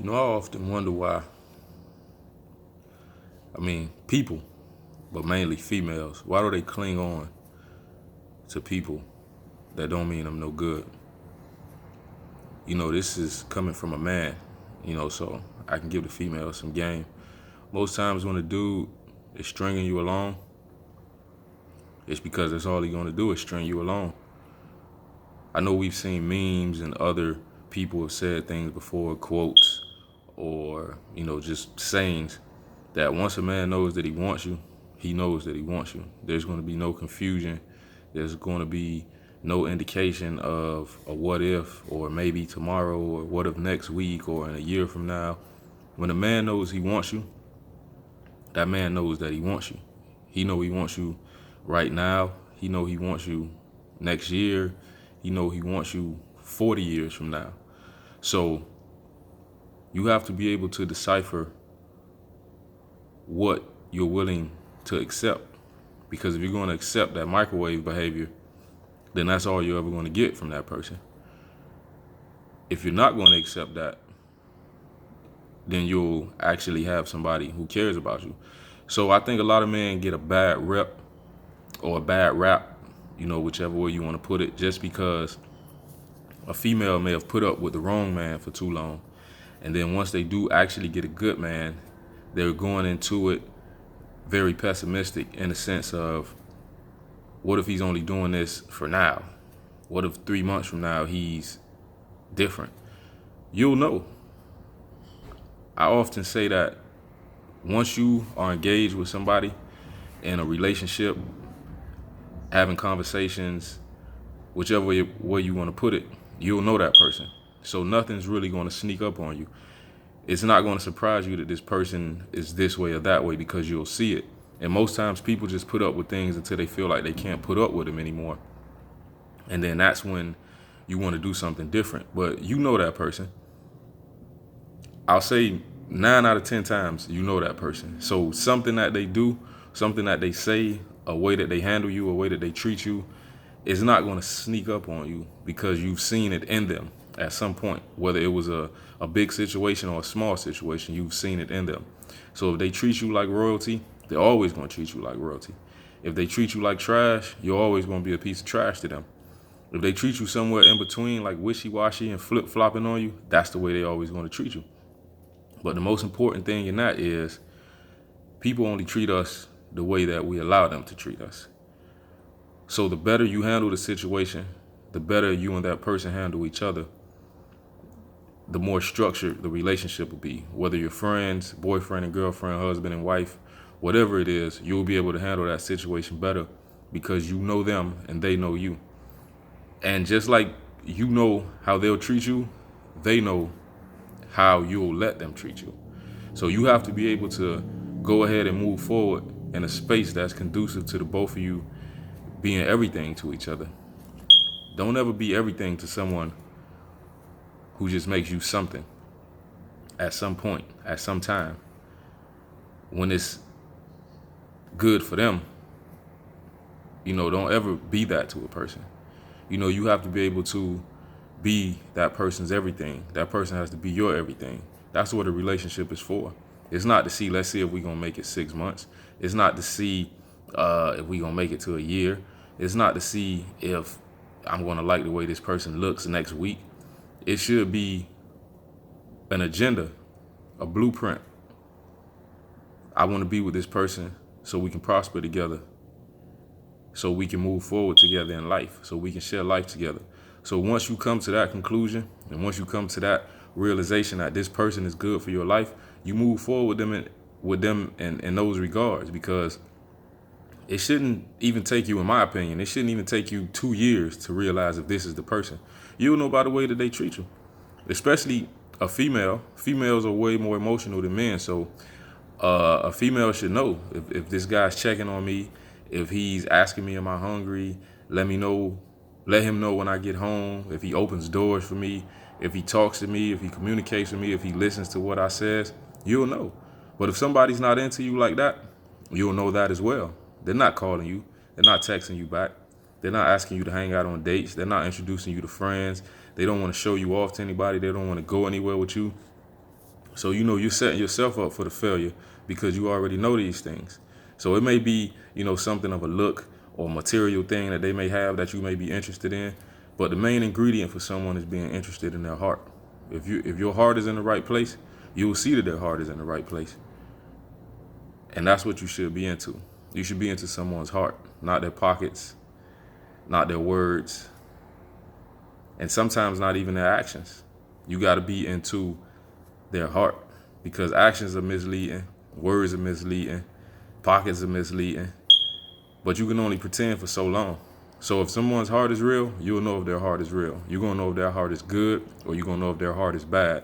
I often wonder why, people, but mainly females, why do they cling on to people that don't mean them no good? This is coming from a man, so I can give the female some game. Most times when a dude is stringing you along, it's because that's all he's going to do is string you along. I know we've seen memes and other people have said things before, quotes, or, just sayings that once a man knows that he wants you, he knows that he wants you. There's going to be no confusion. There's going to be no indication of a what if, or maybe tomorrow, or what if next week, or in a year from now. When a man knows he wants you, that man knows that he wants you. He know he wants you right now. He know he wants you next year. He know he wants you 40 years from now. So you have to be able to decipher what you're willing to accept. Because if you're going to accept that microwave behavior, then that's all you're ever going to get from that person. If you're not going to accept that, then you'll actually have somebody who cares about you. So I think a lot of men get a bad rep or a bad rap, whichever way you want to put it, just because a female may have put up with the wrong man for too long. And then once they do actually get a good man, they're going into it very pessimistic in the sense of, what if he's only doing this for now? What if 3 months from now he's different? You'll know. I often say that once you are engaged with somebody in a relationship, having conversations, whichever way you want to put it, you'll know that person. So nothing's really going to sneak up on you. It's not going to surprise you that this person is this way or that way, because you'll see it. And most times people just put up with things until they feel like they can't put up with them anymore. And then that's when you want to do something different. But you know that person. I'll say 9 out of 10 times you know that person. So something that they do, something that they say, a way that they handle you, a way that they treat you, is not going to sneak up on you, because you've seen it in them at some point. Whether it was a big situation or a small situation, you've seen it in them. So if they treat you like royalty, they're always going to treat you like royalty. If they treat you like trash, you're always going to be a piece of trash to them. If they treat you somewhere in between, like wishy-washy and flip-flopping on you, that's the way they're always going to treat you. But the most important thing in that is, people only treat us the way that we allow them to treat us. So the better you handle the situation, the better you and that person handle each other, the more structured the relationship will be. Whether you're friends, boyfriend and girlfriend, husband and wife, whatever it is, you'll be able to handle that situation better, because you know them and they know you. And just like you know how they'll treat you, they know how you'll let them treat you. So you have to be able to go ahead and move forward in a space that's conducive to the both of you being everything to each other. Don't ever be everything to someone who just makes you something at some point, at some time. When it's good for them, don't ever be that to a person. You have to be able to be that person's everything. That person has to be your everything. That's what a relationship is for. It's not to see, let's see if we're going to make it 6 months. It's not to see if we're going to make it to a year. It's not to see if I'm going to like the way this person looks next week. It should be an agenda, a blueprint. I want to be with this person so we can prosper together, so we can move forward together in life, so we can share life together. So once you come to that conclusion, and once you come to that realization that this person is good for your life, you move forward with them in those regards, because it shouldn't even take you, in my opinion, it shouldn't even take you 2 years to realize if this is the person. You'll know by the way that they treat you, especially a female. Females are way more emotional than men, so a female should know if this guy's checking on me, if he's asking me, am I hungry? Let him know when I get home, if he opens doors for me, if he talks to me, if he communicates with me, if he listens to what I says, you'll know. But if somebody's not into you like that, you'll know that as well. They're not calling you. They're not texting you back. They're not asking you to hang out on dates. They're not introducing you to friends. They don't want to show you off to anybody. They don't want to go anywhere with you. So you know you're setting yourself up for the failure because you already know these things. So it may be, something of a look or material thing that they may have that you may be interested in, but the main ingredient for someone is being interested in their heart. If your heart is in the right place, you will see that their heart is in the right place. And that's what you should be into. You should be into someone's heart, not their pockets, not their words, and sometimes not even their actions. You got to be into their heart, because actions are misleading, words are misleading, pockets are misleading, but you can only pretend for so long. So if someone's heart is real, you'll know if their heart is real. You're going to know if their heart is good, or you're going to know if their heart is bad.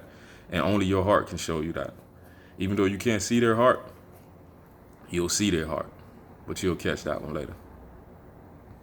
And only your heart can show you that. Even though you can't see their heart, you'll see their heart, but you'll catch that one later.